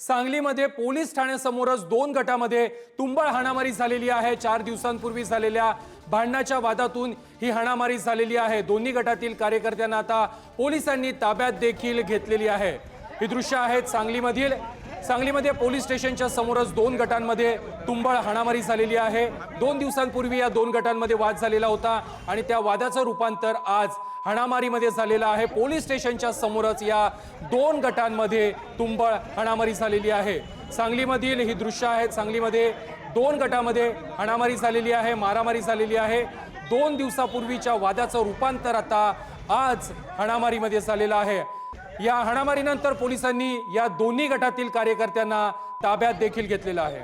सांगलीमध्ये पोलीस ठाण्यासमोरच दोन गटामध्ये तुंबळ हाणामारी झालेली आहे। 4 दिवसांपूर्वी झालेल्या भांडणाच्या वादातून ही हाणामारी झालेली आहे। दोन्ही गटातील कार्यकर्त्यांना आता पोलिसांनी ताब्यात देखील घेतलेली आहे। ही दृश्य आहेत सांगलीमध्ये पोलीस स्टेशनच्या समोरच दोन गटांमध्ये तुंबळ हाणामारी झालेली आहे। 2 दिवसांपूर्वी या दोन गटांमध्ये वाद झालेला होता आणि त्या वादाचं रूपांतर आज हाणामारीमध्ये झालेला आहे। पोलीस स्टेशनच्या समोरच या दोन गटांमध्ये तुंबळ हाणामारी झालेली आहे। सांगलीमधील ही दृश्य आहेत। सांगलीमध्ये दोन गटांमध्ये हाणामारी झालेली आहे, मारामारी झालेली आहे। 2 दिवसापूर्वीच्या वादाचं रूपांतर आता आज हाणामारीमध्ये झालेलं आहे। या हाणामारीनंतर पोलिसांनी या दोन्ही गटातील कार्यकर्त्यांना ताब्यात देखील घेतलेलं आहे।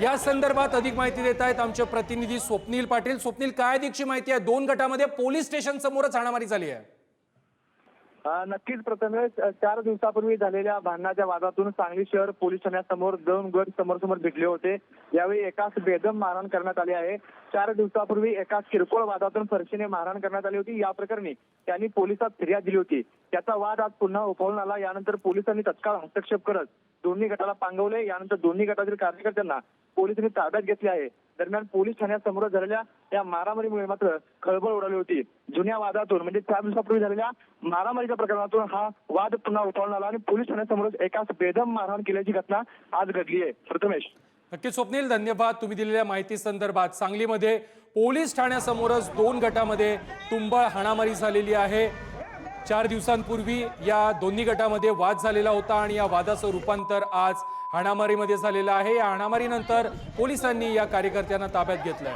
या संदर्भात अधिक माहिती देत आहेत आमचे प्रतिनिधी स्वप्नील पाटील। स्वप्नील, काय अधिकची माहिती आहे? दोन गटामध्ये पोलीस स्टेशन समोरच हाणामारी झाली आहे। नक्कीच प्रथमेश, 4 दिवसापूर्वी झालेल्या भांडणाच्या वादातून सांगली शहर पोलीस ठाण्यासमोर दोन गट समोर भेटले होते। यावेळी एकाच बेदम मारहाण करण्यात आली आहे। 4 दिवसापूर्वी एका किरकोळ वादातून फरशीने मारहाण करण्यात आली होती। या प्रकरणी त्यांनी पोलिसात फिर्याद दिली होती। त्याचा वाद आज पुन्हा उफाळून आला। यानंतर पोलिसांनी तत्काळ हस्तक्षेप करत दोन्ही गटाला पांगवले। यानंतर दोन्ही गटातील कार्यकर्त्यांना पोलिसांनी ताब्यात घेतले आहे। दरम्यान पोलीस ठाण्यासमोर झालेल्या या मारामारीमुळे मात्र खळबळ उडाली होती। जुन्या वादातून म्हणजे 4 दिवसापूर्वी झालेल्या मारामारीच्या प्रकरणातून हा वाद पुन्हा उफाळून आला आणि पोलीस ठाण्यासमोरच एकाच बेदम मारहाण केल्याची घटना आज घडली आहे। प्रथमेश, नक्की स्वप्नील, धन्यवाद तुम्ही दिलेल्या माहिती संदर्भात। सांगलीमध्ये पोलीस ठाण्यासमोरच दोन गटामध्ये तुंबळ हाणामारी झालेली आहे। 4 दिवसांपूर्वी या दोन्ही गटामध्ये वाद झालेला होता आणि या वादाचं रूपांतर आज हाणामारीमध्ये झालेलं आहे। या हाणामारीनंतर पोलिसांनी या कार्यकर्त्यांना ताब्यात घेतलंय।